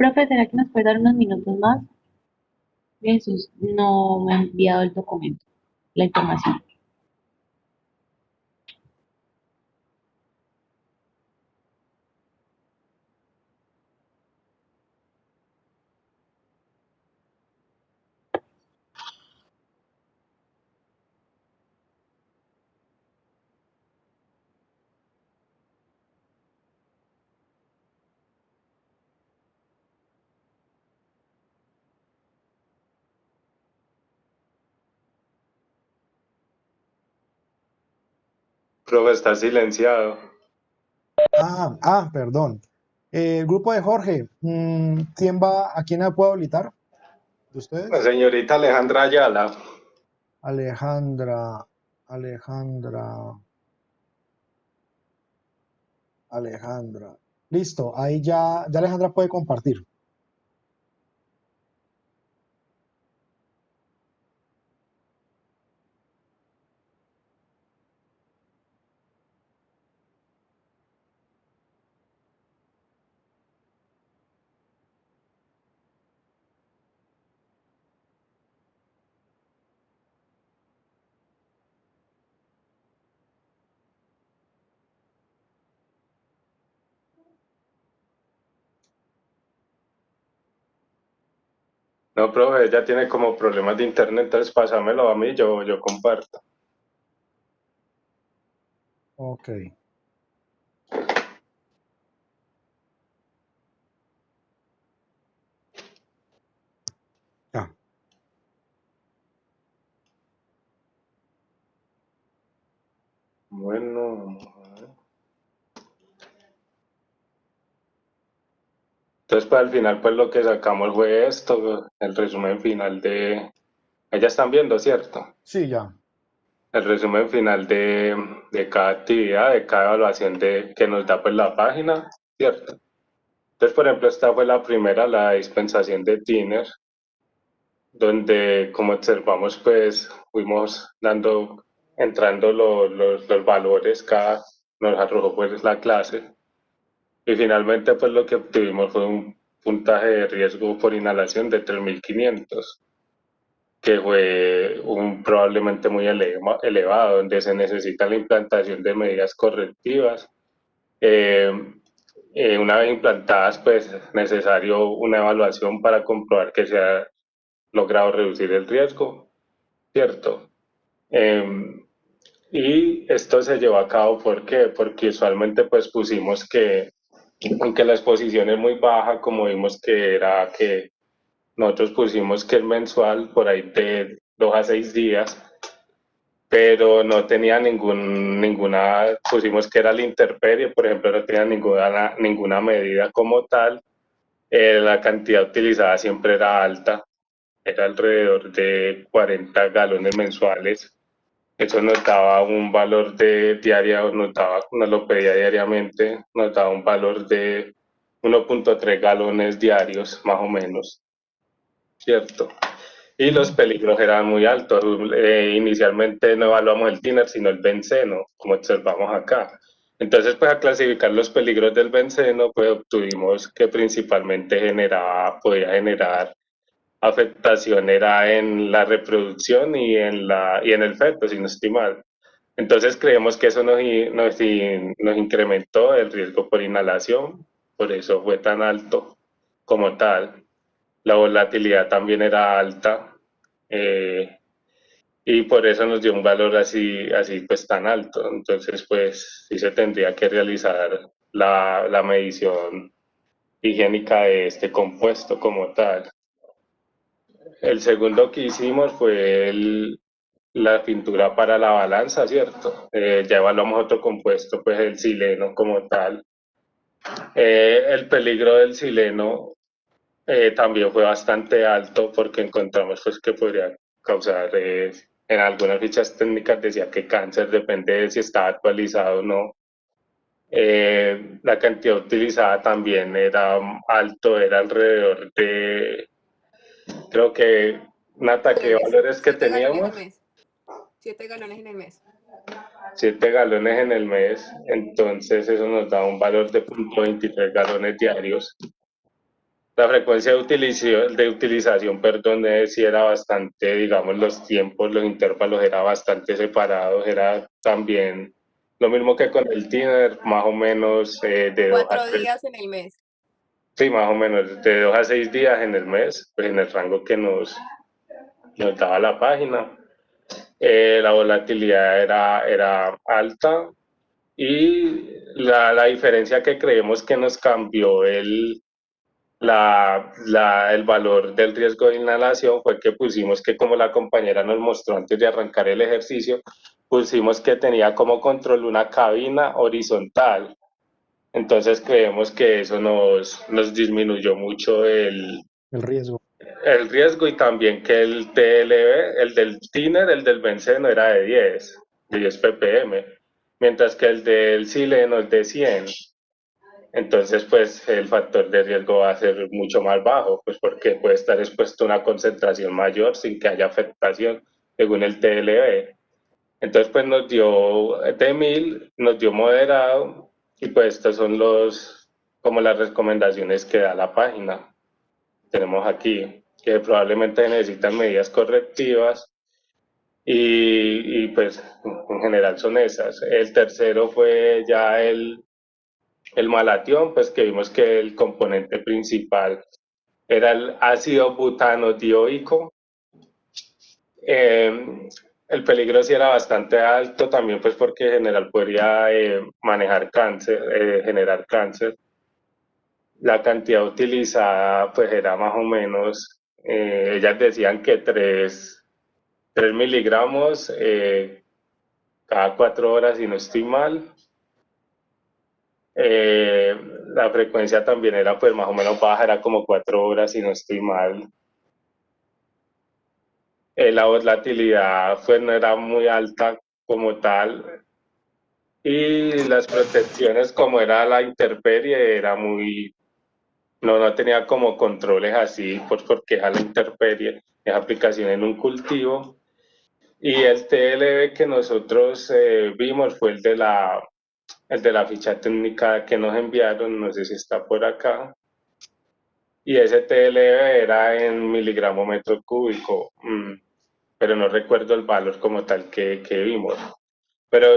Profe, ¿será que nos puede dar unos minutos más? Jesús no me ha enviado el documento, la información. Profe, está silenciado. Perdón. El grupo de Jorge, ¿a quién la puedo habilitar? ¿De La ustedes? señorita Alejandra Ayala. Alejandra, Alejandra. Listo, ahí ya Alejandra puede compartir. No, profe, ella tiene como problemas de internet, entonces pásamelo a mí, yo comparto. Ok. Ya. Bueno, vamos a ver. Entonces, pues al final, pues lo que sacamos fue esto, el resumen final de... Ellas están viendo, ¿cierto? Sí, ya. El resumen final de cada actividad, de cada evaluación que nos da pues la página, ¿cierto? Entonces, por ejemplo, esta fue la primera, la dispensación de Tiner, donde como observamos, pues fuimos entrando los valores, cada nos arrojó pues la clase. Y finalmente, pues lo que obtuvimos fue un puntaje de riesgo por inhalación de 3.500, que fue probablemente muy elevado, donde se necesita la implantación de medidas correctivas. Eh, una vez implantadas, pues es necesario una evaluación para comprobar que se ha logrado reducir el riesgo, ¿cierto? Y esto se llevó a cabo, ¿por qué? Porque usualmente pues pusimos que, aunque la exposición es muy baja, como vimos que nosotros pusimos que el mensual por ahí de 2 a 6 días, pero no tenía pusimos que era la intemperie, por ejemplo, no tenía ninguna medida como tal. La cantidad utilizada siempre era alta, era alrededor de 40 galones mensuales. Eso nos daba un valor de diaria, nos lo pedía diariamente, nos daba un valor de 1.3 galones diarios, más o menos, ¿cierto? Y los peligros eran muy altos. Inicialmente no evaluamos el tiner, sino el benceno, como observamos acá. Entonces, pues a clasificar los peligros del benceno, pues obtuvimos que principalmente podía generar afectación era en la reproducción y en el feto, si no estoy mal. Entonces creemos que eso nos incrementó el riesgo por inhalación, por eso fue tan alto como tal. La volatilidad también era alta, eh, y por eso nos dio un valor así pues tan alto. Entonces pues sí se tendría que realizar la medición higiénica de este compuesto como tal. El segundo que hicimos fue la pintura para la balanza, ¿cierto? Ya evaluamos otro compuesto, pues el sileno como tal. El peligro del sileno también fue bastante alto porque encontramos pues que podría causar, en algunas fichas técnicas decía que cáncer, depende de si estaba actualizado o no. La cantidad utilizada también era alto, era alrededor de, creo que, Nata, ¿qué Galones, valores que 7 galones al teníamos? mes. 7 galones en el mes. 7 galones en el mes, entonces eso nos da un valor de 0.23 galones diarios. La frecuencia de utilización, perdón, sí era bastante, digamos, los tiempos, los intervalos era bastante separados, era también lo mismo que con el Tinder, más o menos de 4 días en el mes. sí, más o menos de 2 a 6 días en el mes, pues en el rango que nos daba la página. La volatilidad era alta y la diferencia que creemos que nos cambió el valor del riesgo de inhalación fue que pusimos que, como la compañera nos mostró antes de arrancar el ejercicio, pusimos que tenía como control una cabina horizontal. Entonces creemos que eso nos disminuyó mucho El riesgo. el riesgo, y también que el TLB, el del Tiner, el del benceno era de 10 ppm, mientras que el del sileno es de 100. Entonces, pues el factor de riesgo va a ser mucho más bajo, pues porque puede estar expuesto a una concentración mayor sin que haya afectación, según el TLB. Entonces, pues nos dio de 1000, nos dio moderado, y pues estos son como las recomendaciones que da la página. Tenemos aquí que probablemente necesitan medidas correctivas, y pues en general son esas. El tercero fue ya el malatión, pues que vimos que el componente principal era el ácido butano dioico. El peligro sí era bastante alto también, pues porque en general podría generar cáncer. La cantidad utilizada pues era más o menos, ellas decían que 3 miligramos cada 4 horas, si no estoy mal. La frecuencia también era pues más o menos baja, era como 4 horas, si no estoy mal. La volatilidad pues no era muy alta como tal, y las protecciones, como era la intemperie, era muy, no tenía como controles así, pues porque es a la intemperie, es aplicación en un cultivo. Y el TLB que nosotros vimos fue el de la ficha técnica que nos enviaron, no sé si está por acá. Y ese TLB era en miligramo metro cúbico, pero no recuerdo el valor como tal que vimos. Pero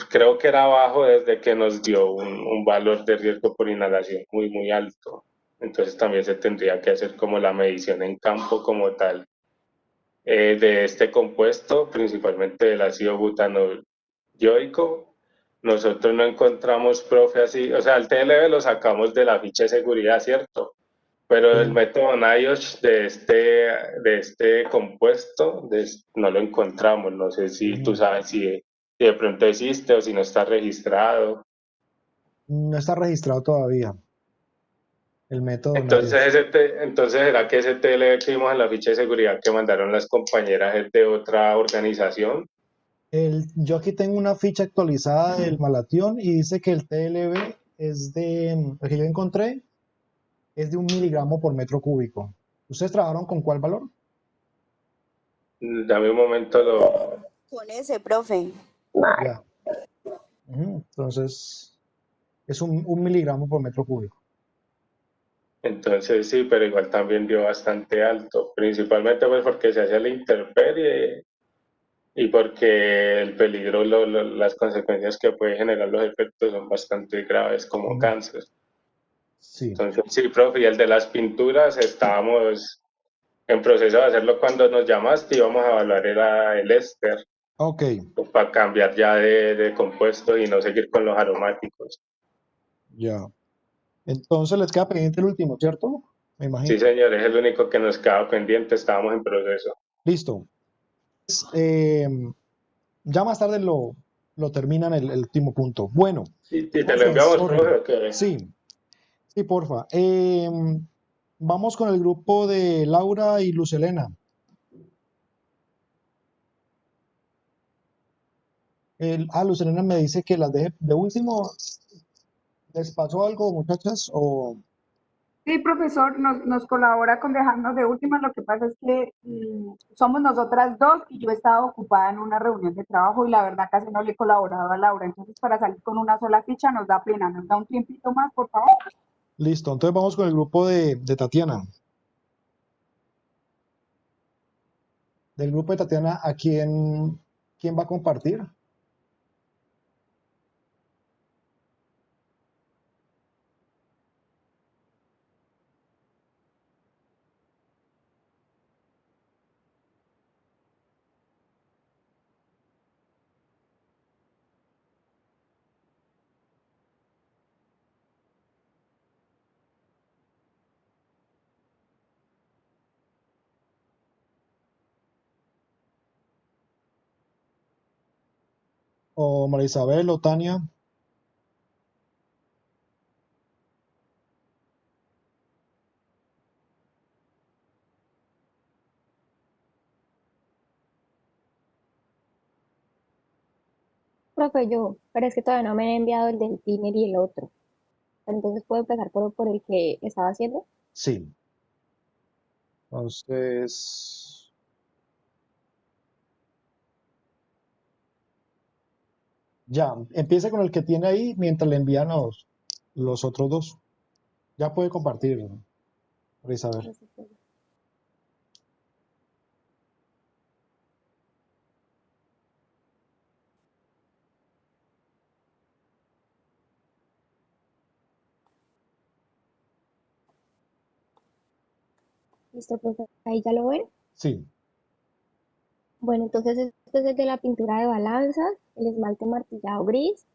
creo que era bajo, desde que nos dio un valor de riesgo por inhalación muy, muy alto. Entonces también se tendría que hacer como la medición en campo como tal de este compuesto, principalmente del ácido butanodioico. Nosotros no encontramos, profe, así, o sea, el TLB lo sacamos de la ficha de seguridad, ¿cierto? Pero el método NIOSH de este compuesto no lo encontramos. No sé si tú sabes si de pronto existe o si no está registrado. No está registrado todavía el método Entonces, NIOSH. entonces ¿será que ese TLB que vimos en la ficha de seguridad que mandaron las compañeras es de otra organización? Yo aquí tengo una ficha actualizada del malatión y dice que el TLB es el que yo encontré es de 1 miligramo por metro cúbico. ¿Ustedes trabajaron con cuál valor? Dame un momento. Con ese, profe. Ya. Entonces, es un miligramo por metro cúbico. Entonces sí, pero igual también dio bastante alto, principalmente pues porque se hace la intemperie y porque el peligro, las consecuencias que puede generar los efectos son bastante graves, como cáncer. Sí. Entonces sí, profe, y el de las pinturas estábamos en proceso de hacerlo cuando nos llamaste, y íbamos a evaluar el éster Ok, para cambiar ya de compuesto y no seguir con los aromáticos. ya. Entonces les queda pendiente el último, ¿cierto? Me imagino. Sí, señor, es el único que nos quedaba pendiente, estábamos en proceso. Listo. Ya más tarde lo terminan el último punto. Bueno, ¿Y te lo entonces, enviamos, Jorge, profe, o qué? sí, porfa. Vamos con el grupo de Laura y Lucelena. Lucelena me dice que las deje de último. ¿Les pasó algo, muchachas? Sí, profesor, nos colabora con dejarnos de últimas. Lo que pasa es que somos nosotras dos y yo estaba ocupada en una reunión de trabajo y la verdad casi no le he colaborado a Laura. Entonces, para salir con una sola ficha nos da pena. ¿Nos da un tiempito más, por favor? Listo, entonces vamos con el grupo de Tatiana. Del grupo de Tatiana, ¿quién va a compartir? ¿O María Isabel o Tania? Profe, yo, pero es que todavía no me han enviado el del Timer y el otro. Entonces puedo empezar por el que estaba haciendo. Sí. Entonces, ya, empiece con el que tiene ahí mientras le envían los otros dos. Ya puede compartir, María Isabel. Listo, profe, ahí ya lo ven. Sí, Bueno, entonces este es el de la pintura de balanzas, el esmalte martillado gris.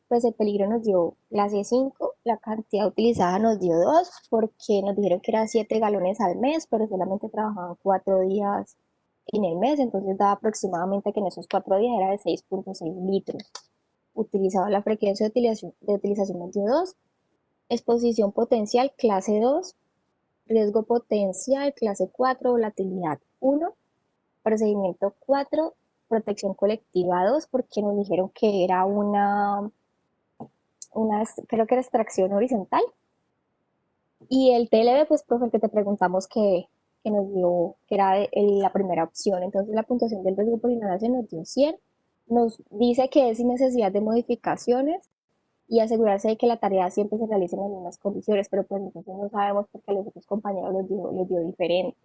Pues el peligro nos dio clase 5, la cantidad utilizada nos dio 2 porque nos dijeron que eran 7 galones al mes, pero solamente trabajaban 4 días en el mes, entonces daba aproximadamente que en esos 4 días era de 6,6 litros. Utilizaba la frecuencia de utilización nos dio 2, exposición potencial clase 2, riesgo potencial clase 4, volatilidad 1, procedimiento 4, protección colectiva 2, porque nos dijeron que era creo que era extracción horizontal. Y el TLB, pues, profe, el que te preguntamos que nos dio, que era la primera opción. Entonces, la puntuación del riesgo por inhalación nos dio 100. Nos dice que es sin necesidad de modificaciones y asegurarse de que la tarea siempre se realice en las mismas condiciones, pero pues entonces no sabemos porque a los otros compañeros les dio diferente.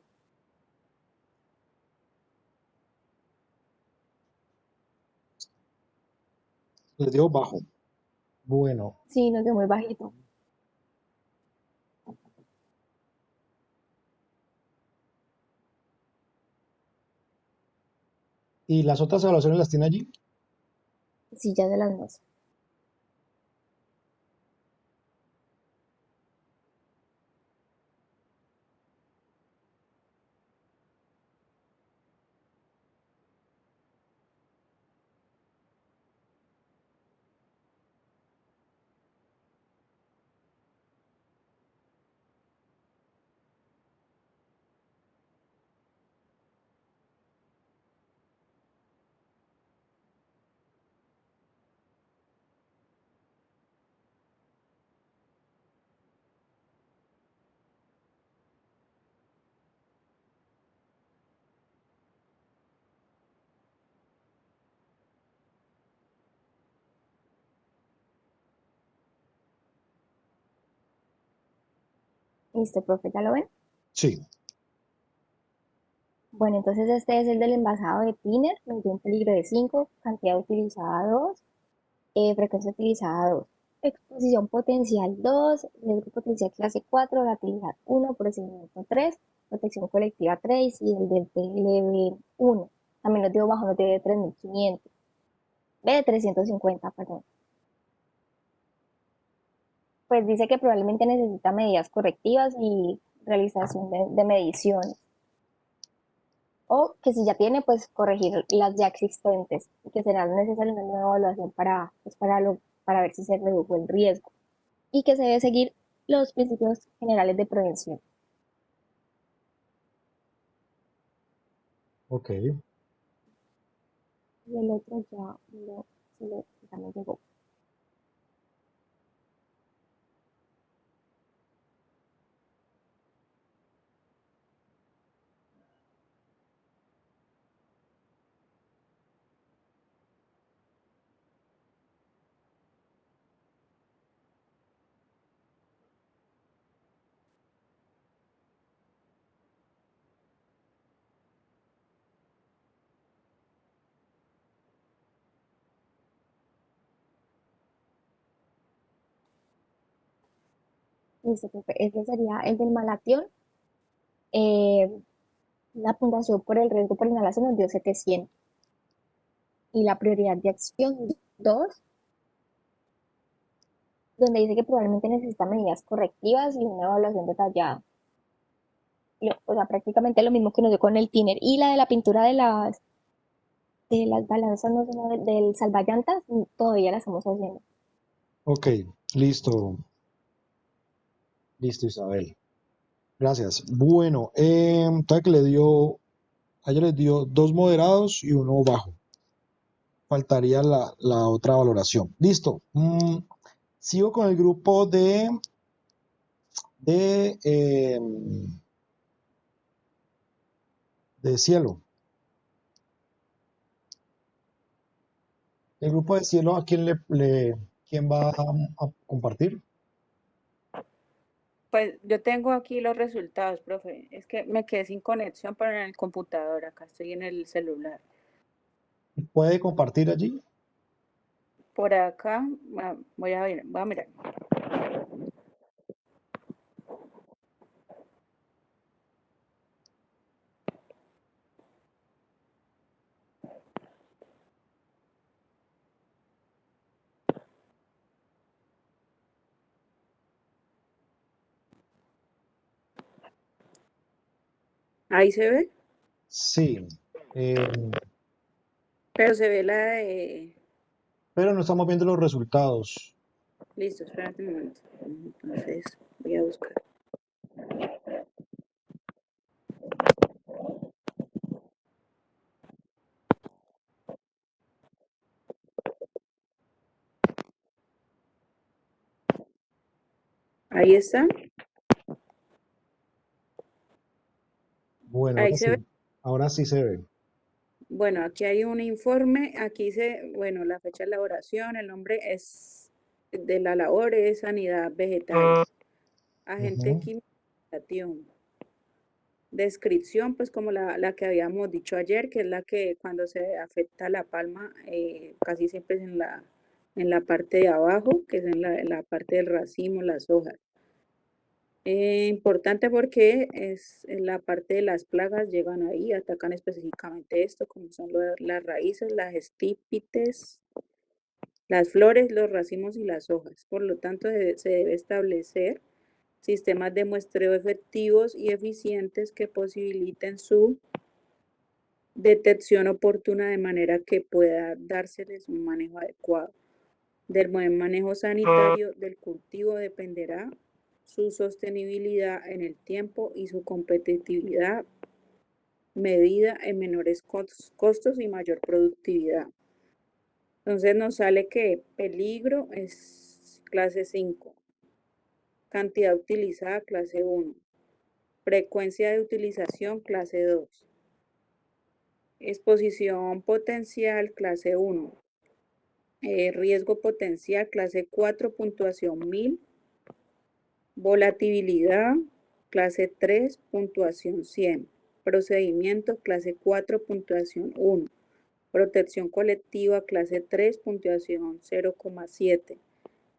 le dio bajo. Bueno, Sí, nos dio muy bajito. ¿y las otras evaluaciones las tiene allí? Sí, ya se las nos. Listo, profe, ¿ya lo ven? Sí, Bueno, entonces este es el del envasado de Tiner, nos dio un peligro de 5, cantidad utilizada 2, frecuencia utilizada 2, exposición potencial 2, riesgo potencial clase 4, volatilidad 1, procedimiento 3, protección colectiva 3 y el del TLB 1. También nos dio bajo, nos dio de 3.500, de 350, perdón. Pues dice que probablemente necesita medidas correctivas y realización de mediciones. O que si ya tiene, pues corregir las ya existentes y que será necesaria una nueva evaluación para ver si se redujo el riesgo y que se debe seguir los principios generales de prevención. ok. Y el otro ya me llegó. Listo, profe. Ese sería el del malatión. Eh, la puntuación por el riesgo por inhalación nos dio 700. Y la prioridad de acción 2, donde dice que probablemente necesita medidas correctivas y una evaluación detallada. O sea, prácticamente lo mismo que nos dio con el thinner. Y la de la pintura de las balanzas, no sé, no, del salvallantas, todavía la estamos haciendo. Ok, listo, listo, Isabel. Gracias. Bueno, entonces que a ella les dio 2 moderados y 1 bajo. Faltaría la otra valoración. Listo. Sigo con el grupo de, de cielo. El grupo de cielo, ¿a quién va a compartir? Pues yo tengo aquí los resultados, profe. Es que me quedé sin conexión para en el computador. Acá estoy en el celular. ¿Puede compartir allí? Por acá, voy a ver, voy a mirar. Ahí se ve, Sí. eh, pero se ve la de... pero no estamos viendo los resultados. Listo, espérate un momento. Entonces, voy a buscar. Ahí está. Bueno, Ahí se ve. ahora sí se ve. Bueno, aquí hay un informe. Aquí dice, bueno, la fecha de elaboración, el nombre es de la labor es sanidad vegetal. Agente Ujú. químico. Descripción, pues como la que habíamos dicho ayer, que es la que cuando se afecta la palma, casi siempre es en la parte de abajo, que es en la parte del racimo, las hojas. Importante porque es en la parte de las plagas llegan ahí, atacan específicamente esto, como son las raíces, las estípites, las flores, los racimos y las hojas. Por lo tanto, se debe establecer sistemas de muestreo efectivos y eficientes que posibiliten su detección oportuna de manera que pueda dárseles un manejo adecuado. Del buen manejo sanitario del cultivo dependerá su sostenibilidad en el tiempo y su competitividad medida en menores costos y mayor productividad. Entonces nos sale que peligro es clase 5, cantidad utilizada clase 1, frecuencia de utilización clase 2, exposición potencial clase 1, riesgo potencial clase 4, puntuación 1000, volatilidad clase 3, puntuación 100, procedimiento clase 4, puntuación 1, protección colectiva clase 3, puntuación 0,7,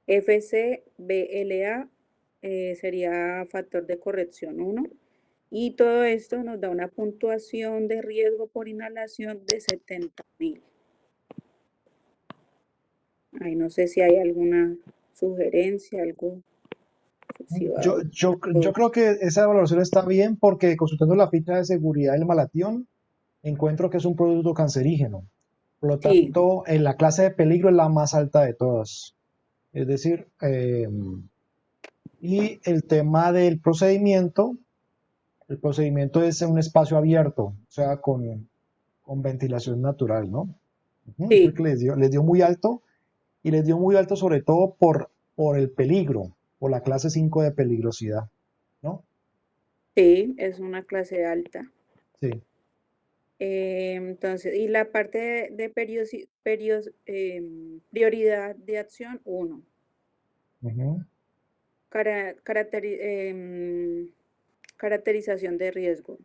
FCBLA sería factor de corrección 1, y todo esto nos da una puntuación de riesgo por inhalación de 70.000. Ay, no sé si hay alguna sugerencia, algo. Si va Yo creo que esa evaluación está bien porque consultando la ficha de seguridad del malatión, encuentro que es un producto cancerígeno. Por lo Sí, tanto, en la clase de peligro es la más alta de todas. Es decir, y el tema del procedimiento, el procedimiento es en un espacio abierto, o sea, con ventilación natural, ¿no? sí, Porque les dio muy alto y les dio muy alto sobre todo por el peligro, por la clase 5 de peligrosidad, ¿no? sí, es una clase alta. Sí. Entonces, y la parte de prioridad de acción 1, Ujú. caracterización de riesgo,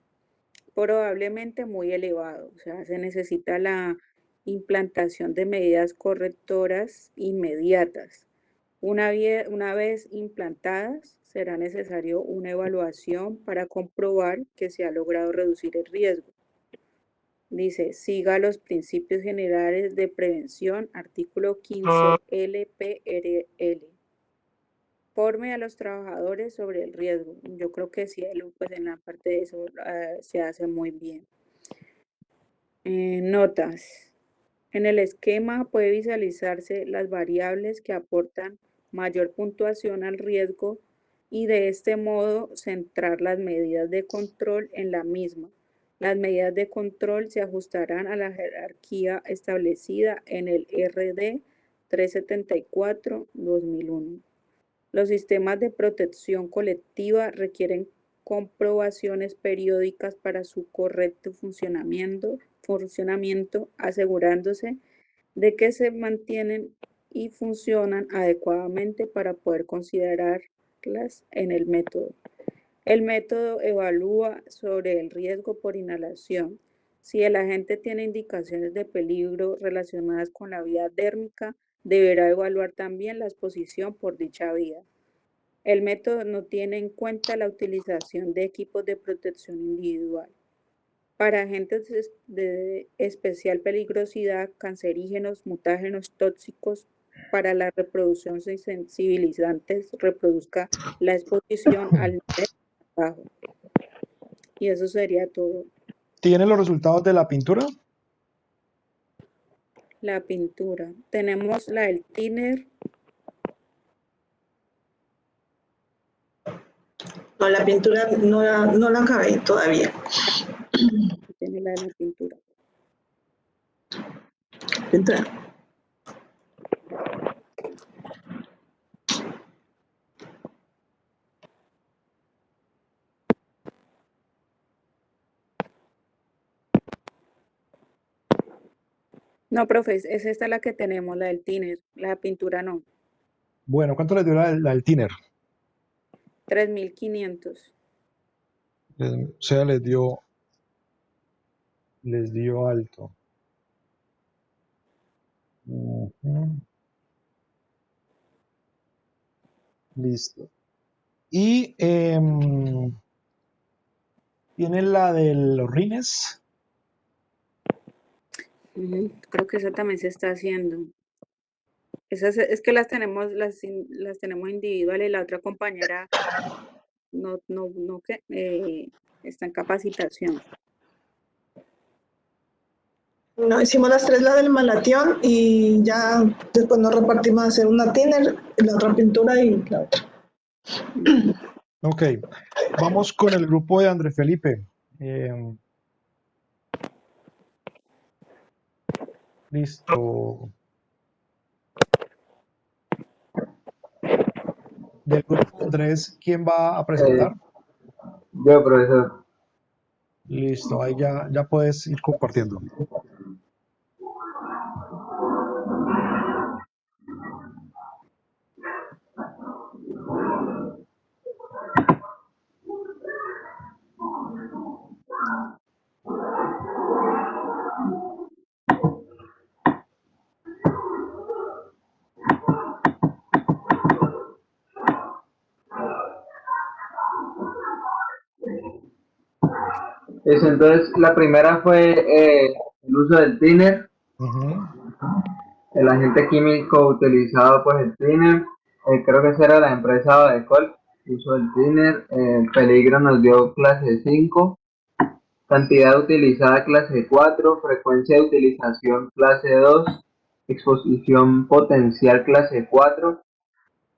probablemente muy elevado, o sea, se necesita la implantación de medidas correctoras inmediatas. Una vez implantadas, será necesario una evaluación para comprobar que se ha logrado reducir el riesgo. Dice, siga los principios generales de prevención, artículo 15 LPRL. Forme a los trabajadores sobre el riesgo. Yo creo que sí, pues en la parte de eso se hace muy bien. Notas. En el esquema puede visualizarse las variables que aportan mayor puntuación al riesgo y de este modo centrar las medidas de control en la misma. Las medidas de control se ajustarán a la jerarquía establecida en el RD 374-2001. Los sistemas de protección colectiva requieren comprobaciones periódicas para su correcto funcionamiento, asegurándose de que se mantienen y funcionan adecuadamente para poder considerarlas en el método. El método evalúa sobre el riesgo por inhalación. Si el agente tiene indicaciones de peligro relacionadas con la vía dérmica, deberá evaluar también la exposición por dicha vía. El método no tiene en cuenta la utilización de equipos de protección individual. Para agentes de especial peligrosidad, cancerígenos, mutágenos, tóxicos, para la reproducción sin sensibilizantes, reproduzca la exposición al nivel bajo. Y eso sería todo. ¿Tiene los resultados de la pintura? La pintura. Tenemos la del thinner. No, la pintura no la acabé todavía. Tiene la de la pintura. Pintura. No, profe, es esta la que tenemos, la del thinner. La pintura no. Bueno, ¿cuánto le dio la del thinner? 3.500. O sea, les dio alto. Listo. Y ¿tienen la de los rines? Creo que esa también se está haciendo. Esas es que las tenemos individuales. La otra compañera está en capacitación. No, hicimos las 3, la del malatión, y ya después nos repartimos a hacer una thinner, la otra pintura y la otra. Ok, vamos con el grupo de André Felipe. Listo. Del grupo de Andrés, ¿quién va a presentar? Yo, profesor. Listo, ahí ya puedes ir compartiendo. Entonces, la primera fue el uso del thinner, el agente químico utilizado, pues el thinner, creo que esa era la empresa Badecol, uso del thinner, el peligro nos dio clase 5, cantidad utilizada clase 4, frecuencia de utilización clase 2, exposición potencial clase 4,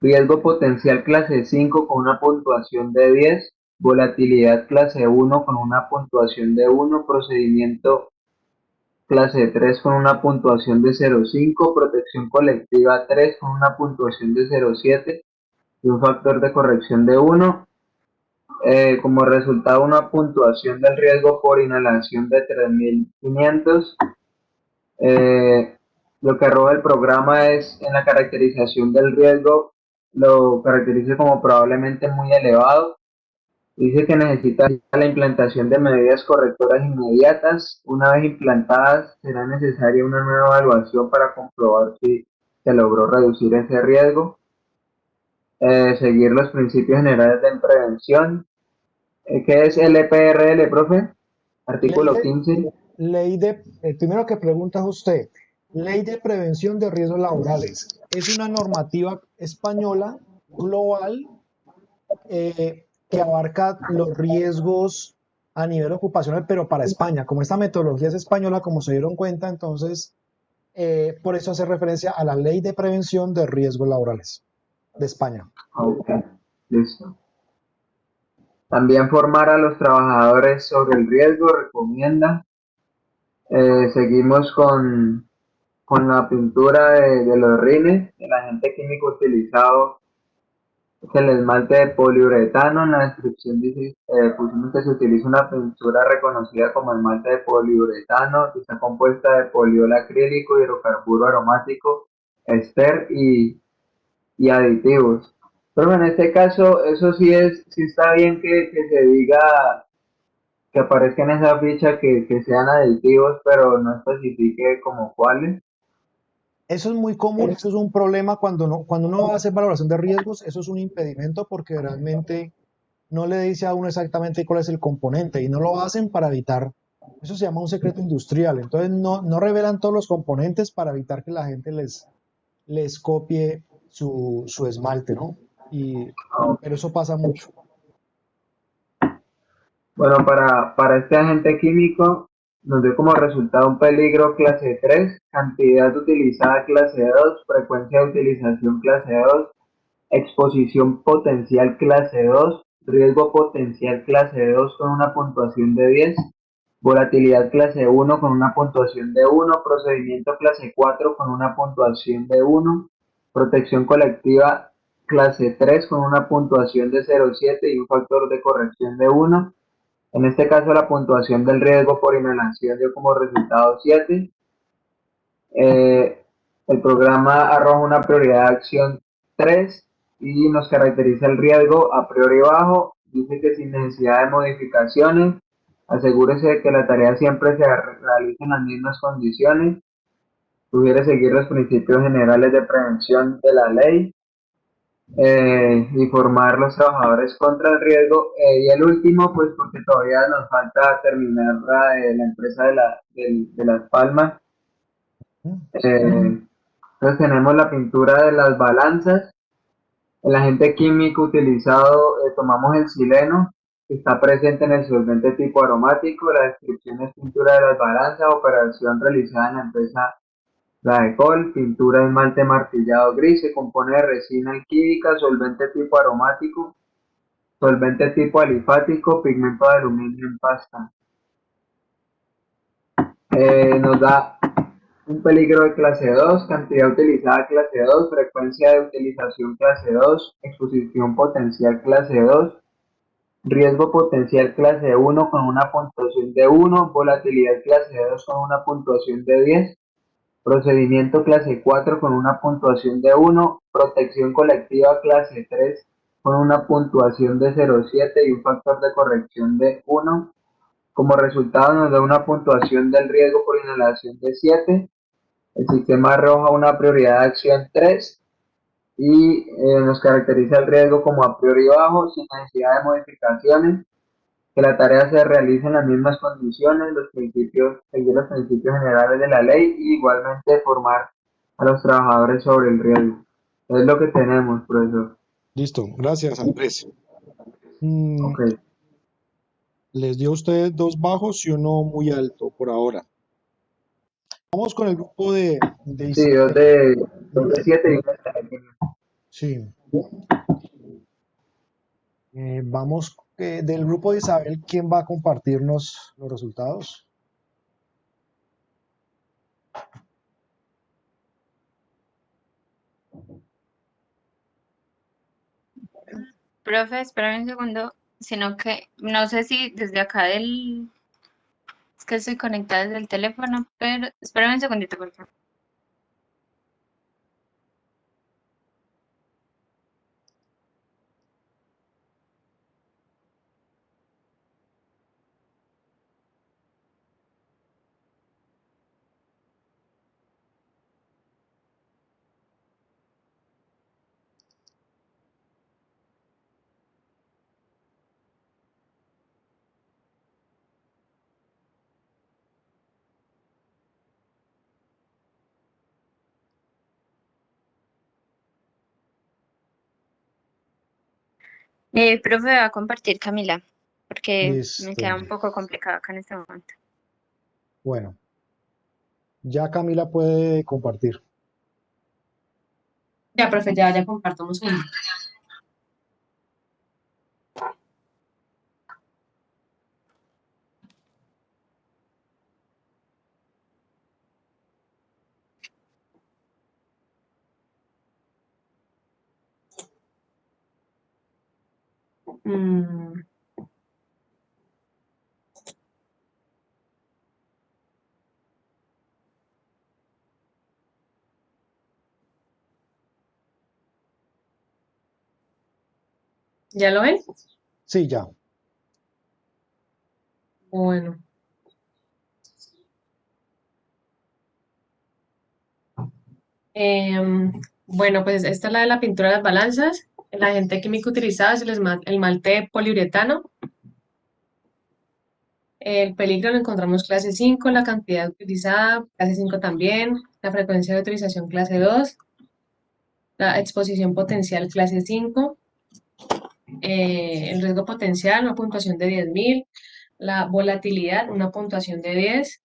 riesgo potencial clase 5 con una puntuación de 10, volatilidad clase 1 con una puntuación de 1, procedimiento clase 3 con una puntuación de 0,5, protección colectiva 3 con una puntuación de 0,7 y un factor de corrección de 1. Como resultado, una puntuación del riesgo por inhalación de 3.500. Lo que arroja el programa es, en la caracterización del riesgo, lo caracteriza como probablemente muy elevado. Dice que necesita la implantación de medidas correctoras inmediatas. Una vez implantadas, será necesaria una nueva evaluación para comprobar si se logró reducir ese riesgo. seguir los principios generales de prevención. ¿Qué es LPRL, profe? Ley Artículo de, 15. el primero que pregunta es usted, Ley de Prevención de Riesgos Laborales. Es una normativa española global que abarca los riesgos a nivel ocupacional, pero para España. Como esta metodología es española, como se dieron cuenta, entonces, por eso hace referencia a la Ley de Prevención de Riesgos Laborales de España. Ok, listo. También formar a los trabajadores sobre el riesgo, recomienda. Seguimos con la pintura de los rines, el agente químico utilizado es el esmalte de poliuretano. En la descripción dice, pusimos que se utiliza una pintura reconocida como esmalte de poliuretano, que está compuesta de poliol acrílico, hidrocarburo aromático, ester y aditivos. Pero en este caso, eso sí está bien que se diga, que aparezca en esa ficha que sean aditivos, pero no especifique como cuáles. Eso es muy común, eso es un problema cuando uno va a hacer valoración de riesgos, eso es un impedimento porque realmente no le dice a uno exactamente cuál es el componente y no lo hacen para evitar, eso se llama un secreto industrial, entonces no revelan todos los componentes para evitar que la gente les copie su esmalte, ¿no? Pero eso pasa mucho. Bueno, para este agente químico nos dio como resultado un peligro clase 3, cantidad utilizada clase 2, frecuencia de utilización clase 2, exposición potencial clase 2, riesgo potencial clase 2 con una puntuación de 10, volatilidad clase 1 con una puntuación de 1, procedimiento clase 4 con una puntuación de 1, protección colectiva clase 3 con una puntuación de 0,7 y un factor de corrección de 1. En este caso, la puntuación del riesgo por inhalación dio como resultado 7. El programa arroja una prioridad de acción 3 y nos caracteriza el riesgo a priori bajo. Dice que sin necesidad de modificaciones, asegúrese de que la tarea siempre se realice en las mismas condiciones. Sugiere seguir los principios generales de prevención de la ley. Informar a los trabajadores contra el riesgo. Y el último, pues porque todavía nos falta terminar la empresa de Las Palmas. Entonces tenemos la pintura de las balanzas, el agente químico utilizado, tomamos el sileno, que está presente en el solvente tipo aromático. La descripción es pintura de las balanzas, operación realizada en la empresa La Ecol, pintura esmalte martillado gris, se compone de resina alquílica, solvente tipo aromático, solvente tipo alifático, pigmento de aluminio en pasta. Nos da un peligro de clase 2, cantidad utilizada clase 2, frecuencia de utilización clase 2, exposición potencial clase 2, riesgo potencial clase 1 con una puntuación de 1, volatilidad clase 2 con una puntuación de 10, procedimiento clase 4 con una puntuación de 1, protección colectiva clase 3 con una puntuación de 0,7 y un factor de corrección de 1. Como resultado nos da una puntuación del riesgo por inhalación de 7. El sistema arroja una prioridad de acción 3 y nos caracteriza el riesgo como a priori bajo, sin necesidad de modificaciones, que la tarea se realice en las mismas condiciones, seguir los principios generales de la ley y igualmente formar a los trabajadores sobre el riesgo. Es lo que tenemos, profesor. Listo, gracias Andrés. Ok. Les dio a ustedes 2 bajos y uno muy alto por ahora. Vamos con el grupo de Sí, Isabel. dos de 7 y una de 9. Sí. Vamos del grupo de Isabel, ¿quién va a compartirnos los resultados? Profe, espérame un segundo, sino que no sé si desde acá es que estoy conectada desde el teléfono, pero espérame un segundito, por favor. Profe, va a compartir Camila, porque me Listo. queda un poco complicado acá en este momento. Bueno, ya Camila puede compartir. Ya, profe, ya compartimos un. Mm. ¿Ya lo ven? Sí, ya. Bueno. Bueno, pues esta es la de la pintura de las balanzas. El agente químico utilizado es el malte de poliuretano. El peligro lo encontramos clase 5, la cantidad utilizada clase 5 también, la frecuencia de utilización clase 2, la exposición potencial clase 5, el riesgo potencial, una puntuación de 10.000, la volatilidad, una puntuación de 10,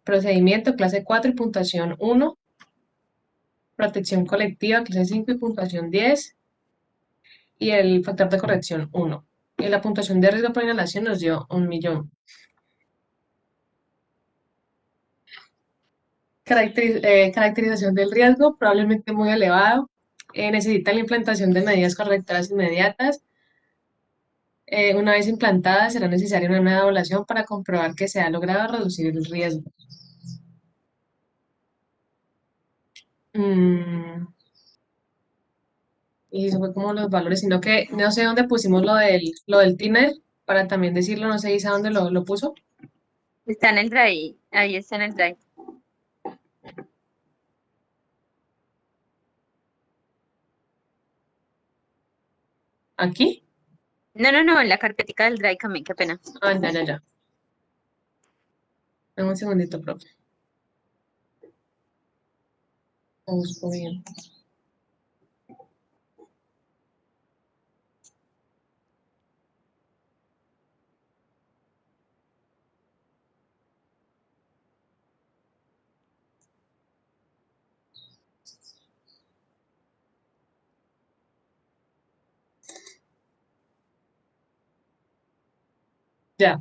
procedimiento clase 4 y puntuación 1, protección colectiva clase 5 y puntuación 10, y el factor de corrección 1. Y la puntuación de riesgo por inhalación nos dio 1.000.000. Caracterización del riesgo, probablemente muy elevado. Necesita la implantación de medidas correctoras inmediatas. Una vez implantada, será necesaria una nueva evaluación para comprobar que se ha logrado reducir el riesgo. Y eso fue como los valores, sino que no sé dónde pusimos lo del tiner, para también decirlo, no sé Isa dónde lo puso. Está en el drive, ahí está en el drive. ¿Aquí? No, en la carpetica del drive también, qué pena. Ah, ya. Dame un segundito, profe. Lo busco bien. Ya.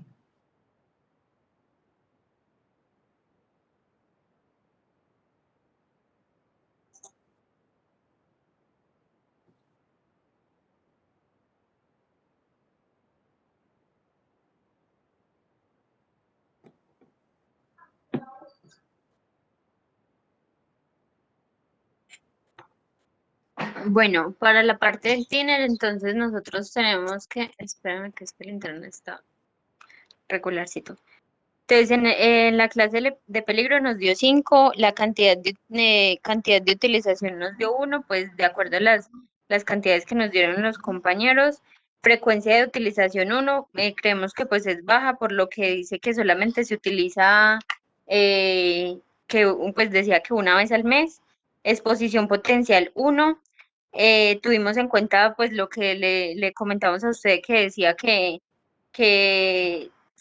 Bueno, para la parte del tiner, entonces nosotros tenemos que, espérame que es que el internet está regularcito. Entonces, en la clase de peligro nos dio 5, la cantidad de utilización nos dio 1, pues de acuerdo a las cantidades que nos dieron los compañeros. Frecuencia de utilización 1, creemos que pues es baja, por lo que dice que solamente se utiliza, pues decía que una vez al mes. Exposición potencial 1. Tuvimos en cuenta pues lo que le comentamos a usted, que decía que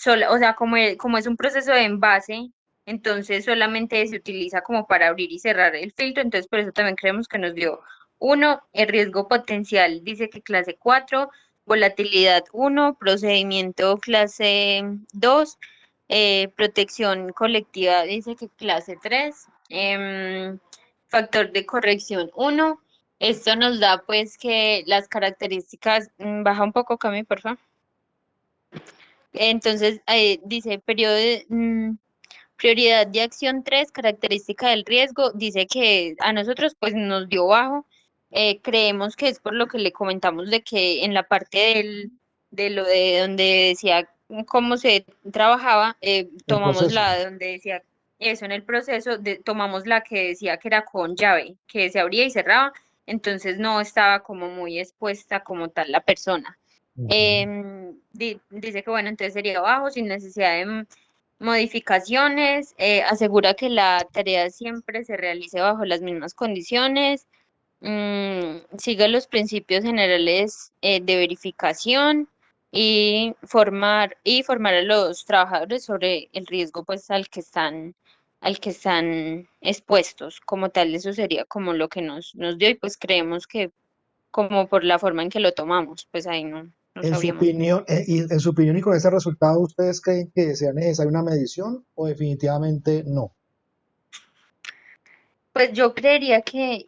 o sea, como es un proceso de envase, entonces solamente se utiliza como para abrir y cerrar el filtro, entonces por eso también creemos que nos dio 1, el riesgo potencial dice que clase 4, volatilidad 1, procedimiento clase 2, protección colectiva dice que clase 3, factor de corrección 1. Esto nos da pues que las características, baja un poco Cami, por favor. Entonces, dice prioridad de acción 3, característica del riesgo, dice que a nosotros pues nos dio bajo. Creemos que es por lo que le comentamos de que en la parte de lo de donde decía cómo se trabajaba, tomamos proceso. la donde decía eso en el proceso, tomamos la que decía que era con llave, que se abría y cerraba, entonces no estaba como muy expuesta como tal la persona. Dice que bueno, entonces sería bajo, sin necesidad de modificaciones, asegura que la tarea siempre se realice bajo las mismas condiciones, siga los principios generales de verificación y formar a los trabajadores sobre el riesgo pues al que están expuestos. Como tal, eso sería como lo que nos dio y pues creemos que como por la forma en que lo tomamos, pues ahí no En su sabríamos. opinión, en su opinión y con ese resultado, ¿ustedes creen que sea necesaria una medición o definitivamente no? Pues yo creería que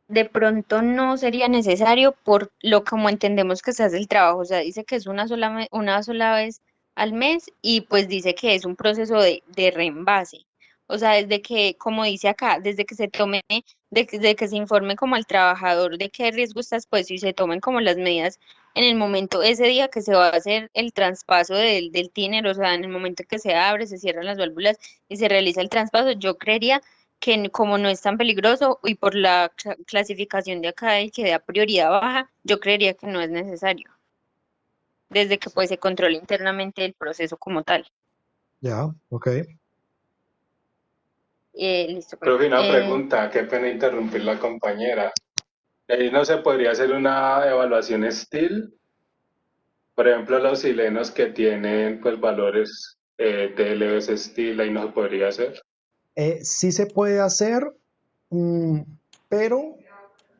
de pronto no sería necesario por lo como entendemos que se hace el trabajo. O sea, dice que es una sola vez al mes y pues dice que es un proceso de reenvase. O sea, desde que, como dice acá, desde que se tome, de que se informe como al trabajador de qué riesgo está expuesto y se tomen como las medidas en el momento, ese día que se va a hacer el traspaso del tiner, o sea, en el momento que se abre, se cierran las válvulas y se realiza el traspaso, yo creería que como no es tan peligroso y por la clasificación de acá y que da prioridad baja, yo creería que no es necesario, desde que pues se controle internamente el proceso como tal. Ya, ok. Listo. Profe, una pregunta, qué pena interrumpir la compañera. ¿Ahí no se podría hacer una evaluación STIL? Por ejemplo, los chilenos que tienen pues valores TLVs STIL, ahí no se podría hacer. Sí se puede hacer, pero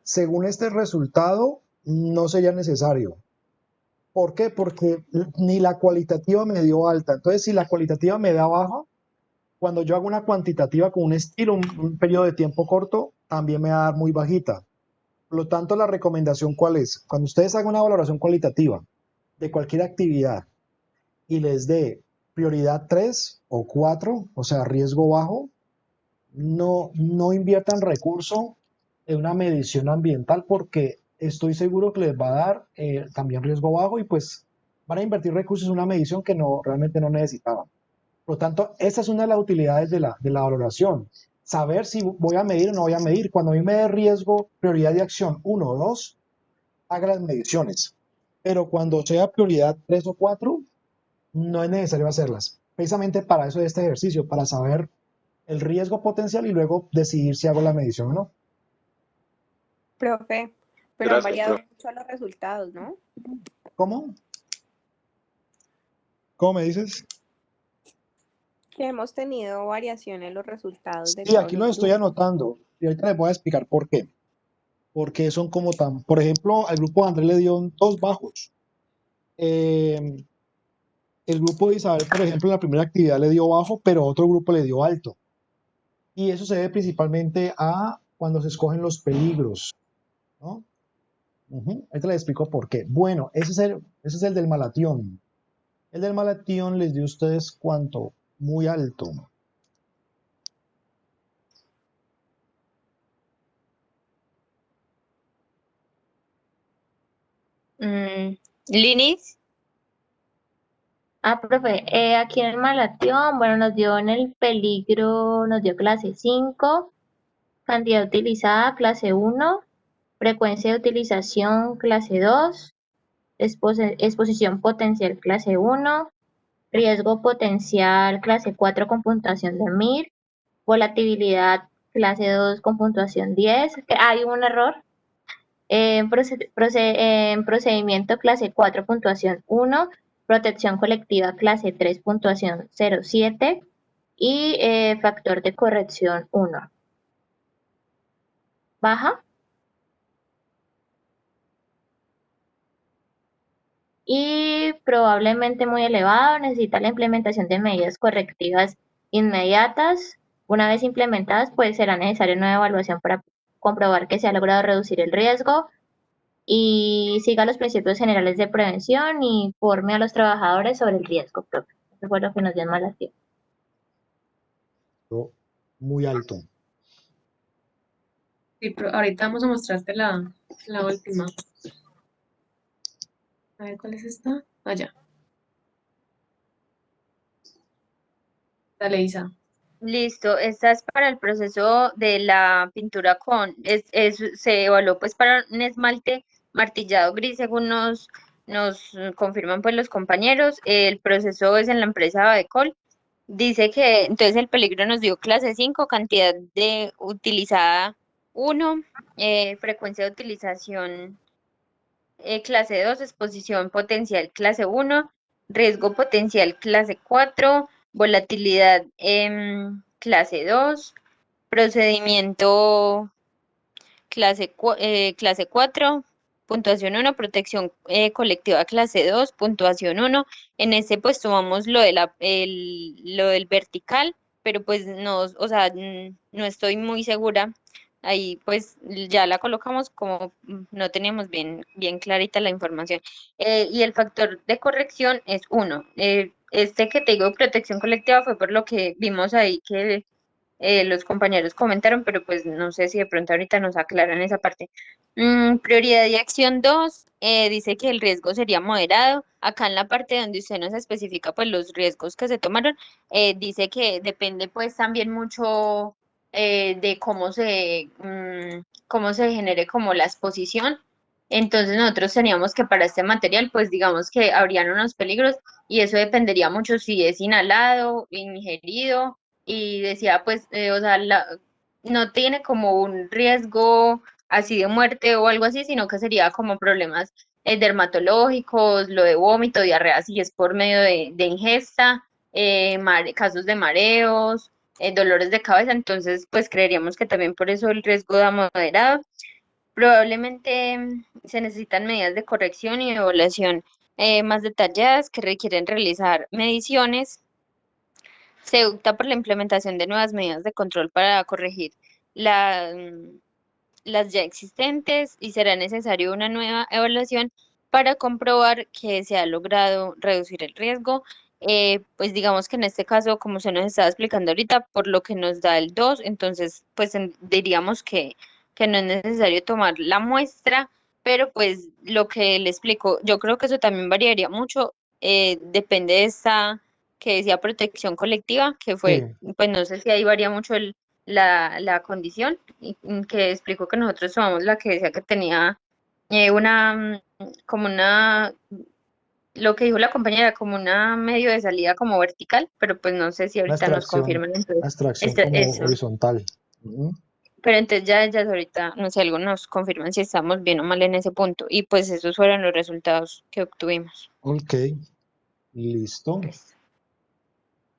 según este resultado no sería necesario. ¿Por qué? Porque ni la cualitativa me dio alta. Entonces, si la cualitativa me da baja, cuando yo hago una cuantitativa con un estilo, un periodo de tiempo corto, también me va a dar muy bajita. Por lo tanto, la recomendación, ¿cuál es? Cuando ustedes hagan una valoración cualitativa de cualquier actividad y les dé prioridad 3 o 4, o sea, riesgo bajo, no inviertan recurso en una medición ambiental porque estoy seguro que les va a dar también riesgo bajo y pues van a invertir recursos en una medición que realmente no necesitaban. Por lo tanto, esa es una de las utilidades de la valoración. Saber si voy a medir o no voy a medir. Cuando a mí me dé riesgo, prioridad de acción 1 o 2, haga las mediciones. Pero cuando sea prioridad 3 o 4, no es necesario hacerlas. Precisamente para eso es este ejercicio, para saber el riesgo potencial y luego decidir si hago la medición o no. Profe, pero han Gracias, variado profe. mucho los resultados, ¿no? ¿Cómo? ¿Cómo me dices? Que hemos tenido variación en los resultados de Sí, todos aquí los los estoy grupos. anotando y ahorita les voy a explicar por qué. Porque son como tan, por ejemplo, al grupo de Andrés le dio 2 bajos. El grupo de Isabel, por ejemplo, en la primera actividad le dio bajo, pero otro grupo le dio alto. Y eso se debe principalmente a cuando se escogen los peligros, ¿no? Ahorita les explico por qué. Bueno, ese es el del malatión. El del malatión les dio a ustedes ¿cuánto? Muy alto. Linis, Profe, aquí en el Malatión, bueno, nos dio en el peligro, nos dio clase 5, cantidad utilizada, clase 1, frecuencia de utilización, clase 2, exposición potencial, clase 1, riesgo potencial, clase 4 con puntuación de 1000, volatilidad, clase 2 con puntuación 10, hay un error, en procedimiento clase 4 puntuación 1, protección colectiva clase 3 puntuación 07 y factor de corrección 1. Baja. Y probablemente muy elevado, necesita la implementación de medidas correctivas inmediatas. Una vez implementadas, pues será necesaria una evaluación para comprobar que se ha logrado reducir el riesgo y siga los principios generales de prevención y informe a los trabajadores sobre el riesgo propio. Eso fue lo que nos dio en Malatión. Muy alto. Sí, pero ahorita vamos a mostrarte la última. A ver, ¿cuál es esta? Allá. Dale, Isa. listo, esta es para el proceso de la pintura se evaluó pues para un esmalte martillado gris según nos confirman pues los compañeros. El proceso es en la empresa Badecol. Dice que entonces el peligro nos dio clase 5, cantidad de utilizada 1, frecuencia de utilización clase 2, exposición potencial clase 1, riesgo potencial clase 4, volatilidad clase 2, procedimiento clase 4, puntuación 1, protección colectiva clase 2, puntuación 1. En ese pues tomamos lo lo del vertical, pero pues no, o sea, no estoy muy segura. Ahí pues ya la colocamos como no teníamos bien clarita la información. Y el factor de corrección es 1. Este que te digo, protección colectiva, fue por lo que vimos ahí que los compañeros comentaron, pero pues no sé si de pronto ahorita nos aclaran esa parte. Prioridad y acción 2, dice que el riesgo sería moderado. Acá en la parte donde usted nos especifica pues los riesgos que se tomaron, dice que depende pues también mucho de cómo se genere como la exposición. Entonces nosotros teníamos que para este material pues digamos que habrían unos peligros y eso dependería mucho si es inhalado, ingerido, y decía pues, o sea, no tiene como un riesgo así de muerte o algo así, sino que sería como problemas dermatológicos, lo de vómito, diarrea, si es por medio de ingesta, casos de mareos, dolores de cabeza, entonces pues creeríamos que también por eso el riesgo da moderado. Probablemente se necesitan medidas de corrección y evaluación más detalladas que requieren realizar mediciones. Se opta por la implementación de nuevas medidas de control para corregir la- las ya existentes y será necesario una nueva evaluación para comprobar que se ha logrado reducir el riesgo. Pues digamos que en este caso, como se nos estaba explicando ahorita, por lo que nos da el 2, entonces pues diríamos que no es necesario tomar la muestra, pero pues lo que le explico, yo creo que eso también variaría mucho, depende de esta que decía protección colectiva, que fue, Sí, pues no sé si ahí varía mucho la condición, y que explicó que nosotros tomamos la que decía que tenía como lo que dijo la compañera, como una medio de salida como vertical, pero pues no sé si una ahorita nos extracción, confirman entonces una extracción como eso. horizontal. Ujú. Pero entonces ya ellas ahorita, no sé, algo nos confirman si estamos bien o mal en ese punto. Y pues esos fueron los resultados que obtuvimos. Ok, listo. Listo.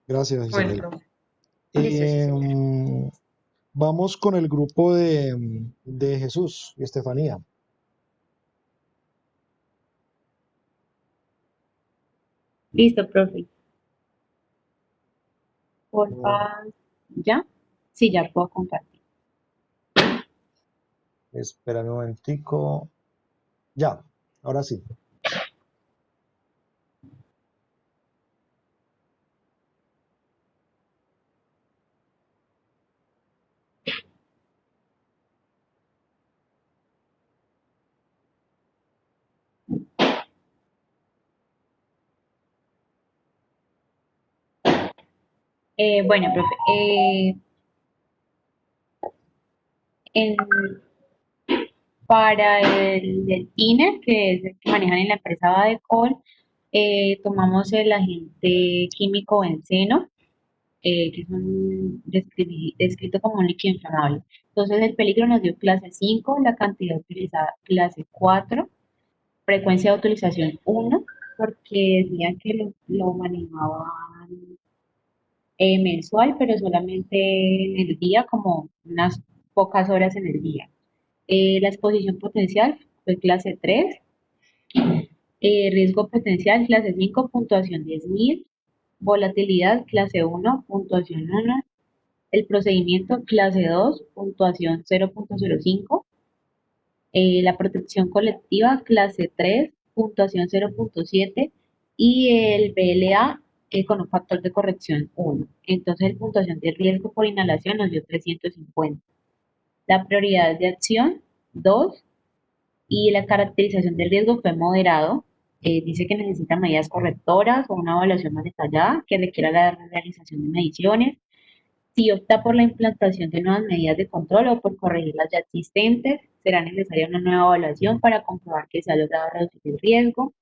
Gracias, Bueno, Isabel. profe. Listo, sí, señora. Vamos con el grupo de Jesús y Estefanía. Listo, profe. Porfa, ¿ya? Sí, ya puedo compartir. Espera un momentico. Ya, ahora sí. Bueno, profe, en- para el INE, que es el que manejan en la empresa Badecol, tomamos el agente químico benceno, que es descrito como un líquido inflamable. Entonces, el peligro nos dio clase 5, la cantidad utilizada clase 4, frecuencia de utilización 1, porque decían que lo manejaban mensual, pero solamente en el día, como unas pocas horas en el día. La exposición potencial fue clase 3, riesgo potencial clase 5, puntuación 10.000, volatilidad clase 1, puntuación 1, el procedimiento clase 2, puntuación 0.05, la protección colectiva clase 3, puntuación 0.7 y el BLA con un factor de corrección 1. Entonces, la puntuación de riesgo por inhalación nos dio 350. La prioridad de acción 2 y la caracterización del riesgo fue moderado. Dice que necesita medidas correctoras o una evaluación más detallada que requiera la realización de mediciones. Si opta por la implantación de nuevas medidas de control o por corregir las ya existentes, será necesaria una nueva evaluación para comprobar que se ha logrado reducir el riesgo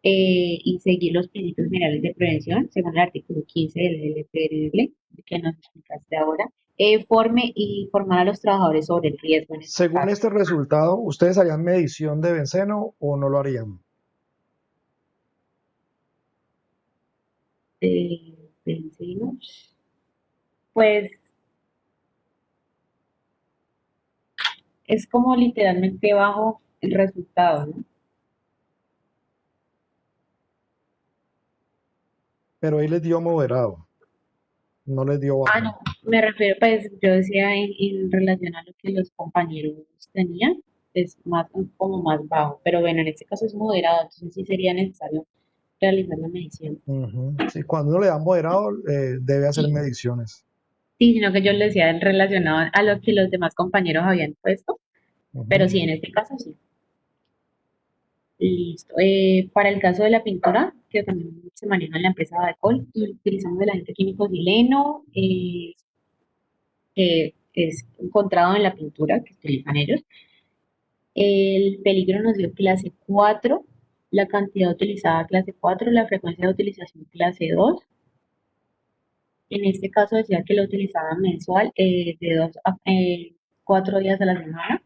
y seguir los principios generales de prevención, según el artículo 15 del LPRL, que nos explicaste ahora. forme y formar a los trabajadores sobre el riesgo en este Según caso. este resultado, ¿ustedes harían medición de benceno o no lo harían? Benceno. Pues es como literalmente bajo el resultado, ¿no? Pero ahí les dio moderado, no les dio Ah, bajo. no, me refiero, pues yo decía en relación a lo que los compañeros tenían, es más como más bajo, pero bueno, en este caso es moderado, entonces sí sería necesario realizar la medición. Ujú. Sí, cuando uno le da moderado, debe hacer Sí, mediciones. sí, sino que yo le decía en relacionado a lo que los demás compañeros habían puesto, pero Ujú. sí, en este caso sí. Listo. Para el caso de la pintura, que también se maneja en la empresa Badecol, utilizamos el agente químico sileno, que es encontrado en la pintura que utilizan ellos. El peligro nos dio clase 4, la cantidad utilizada clase 4, la frecuencia de utilización clase 2. En este caso decía que lo utilizaban mensual de 2 a 4 días a la semana.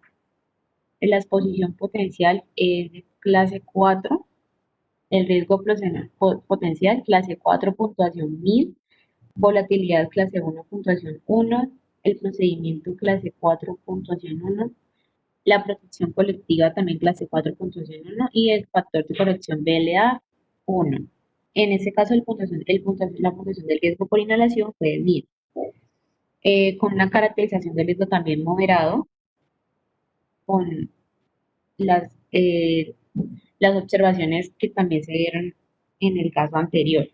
La exposición potencial es de clase 4. El riesgo potencial clase 4, puntuación 1000. Volatilidad clase 1, puntuación 1. El procedimiento clase 4, puntuación 1. La protección colectiva también clase 4, puntuación 1. Y el factor de corrección BLA 1. En este caso, la puntuación del riesgo por inhalación fue de 1000. Con una caracterización del riesgo también moderado, con las, eh, las observaciones que también se dieron en el caso anterior,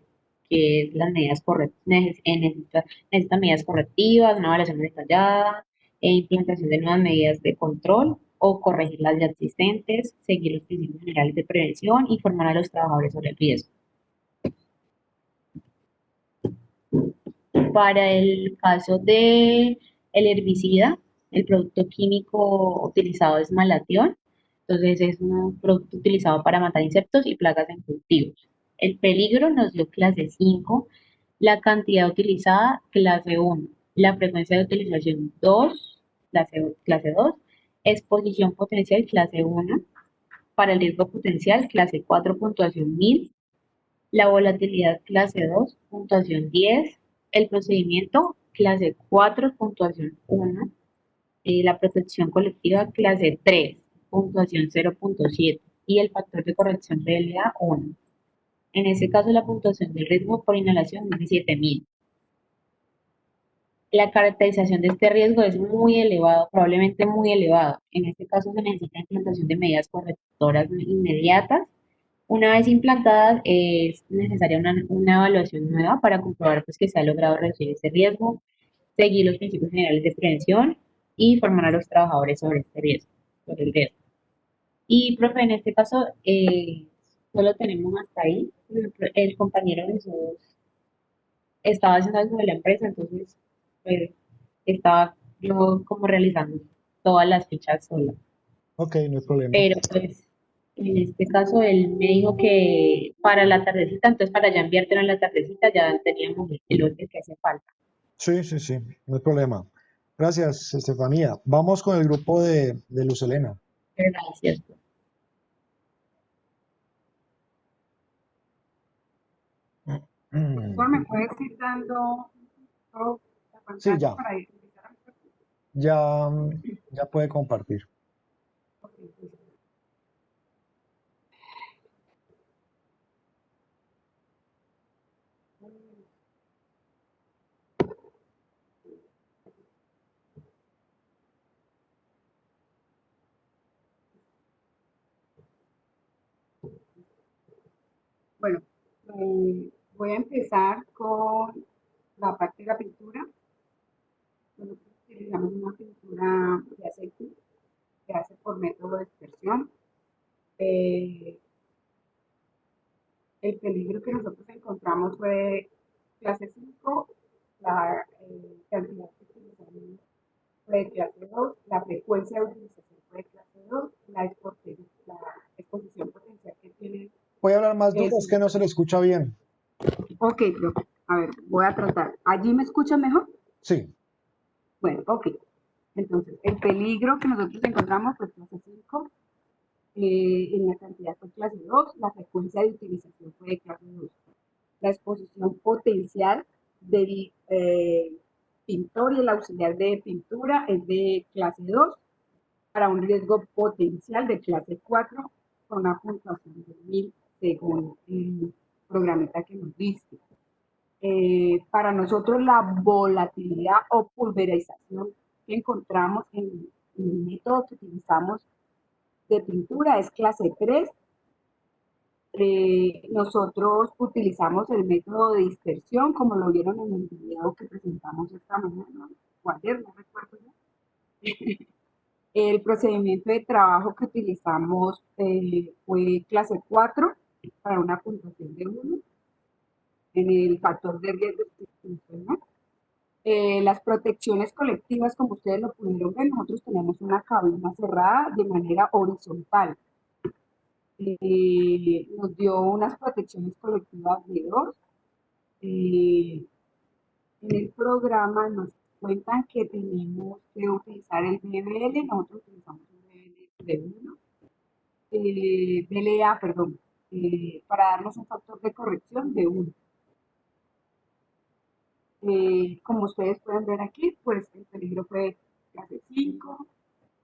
que es las medidas necesita medidas correctivas, una evaluación detallada, implementación de nuevas medidas de control o corregir las ya existentes, seguir los principios generales de prevención y formar a los trabajadores sobre el riesgo. Para el caso de el herbicida, el producto químico utilizado es malatión, entonces es un producto utilizado para matar insectos y plagas en cultivos. El peligro nos dio clase 5, la cantidad utilizada clase 1, la frecuencia de utilización 2, clase 2, exposición potencial clase 1, para el riesgo potencial clase 4, puntuación 1000, la volatilidad clase 2, puntuación 10. El procedimiento clase 4, puntuación 1. La protección colectiva clase 3, puntuación 0.7. Y el factor de corrección PLA 1. En este caso, la puntuación del riesgo por inhalación es de 7000. La caracterización de este riesgo es muy elevado, probablemente muy elevado. En este caso, se necesita implantación de medidas correctoras inmediatas. Una vez implantadas, es necesaria una evaluación nueva para comprobar pues, que se ha logrado reducir ese riesgo, seguir los principios generales de prevención y formar a los trabajadores sobre este riesgo, sobre el riesgo. Y, profe, en este caso, solo tenemos hasta ahí. El compañero Jesús estaba haciendo algo de la empresa, entonces pues, estaba yo como realizando todas las fichas sola. Ok, no hay problema. Pero pues en este caso él me dijo que para la tardecita, entonces para ya enviártelo en la tardecita ya teníamos el lote que hace falta. Sí, sí, sí, no hay problema. Gracias, Estefanía. Vamos con el grupo de Luz Helena. Gracias. Profesor, ¿me puedes ir dando la Sí, pantalla ya, para ir? ya puede compartir. Bueno, voy a empezar con la parte de la pintura. Nosotros utilizamos una pintura de aceite que hace por método de dispersión. El peligro que nosotros encontramos fue clase 5, la cantidad que utilizamos fue de clase 2, la frecuencia de utilización fue de clase 2, la exposición potencial que tiene ¿Puede hablar más duro? es... Es que no se le escucha bien. Ok, profe. A ver, voy a tratar. ¿Allí me escuchan mejor? Sí. Bueno, ok. Entonces, el peligro que nosotros encontramos fue clase 5, en la cantidad fue clase 2, la frecuencia de utilización fue de clase 2. La exposición potencial del pintor y el auxiliar de pintura es de clase 2, para un riesgo potencial de clase 4, con una puntuación de 1000 según el programita que nos diste. Para nosotros la volatilidad o pulverización que encontramos en el método que utilizamos de pintura es clase 3. Nosotros utilizamos el método de dispersión, como lo vieron en el video que presentamos esta mañana, o ayer, no recuerdo ya. El procedimiento de trabajo que utilizamos fue clase 4 para una puntuación de 1. En el factor de riesgo institucional. Las protecciones colectivas, como ustedes lo pudieron ver, nosotros tenemos una cabina cerrada de manera horizontal. Nos dio unas protecciones colectivas de 2. En el programa nos cuentan que tenemos que utilizar el BBL, nosotros utilizamos un BBL de 1. BLA, perdón, para darnos un factor de corrección de 1. Como ustedes pueden ver aquí, pues el peligro fue clase 5,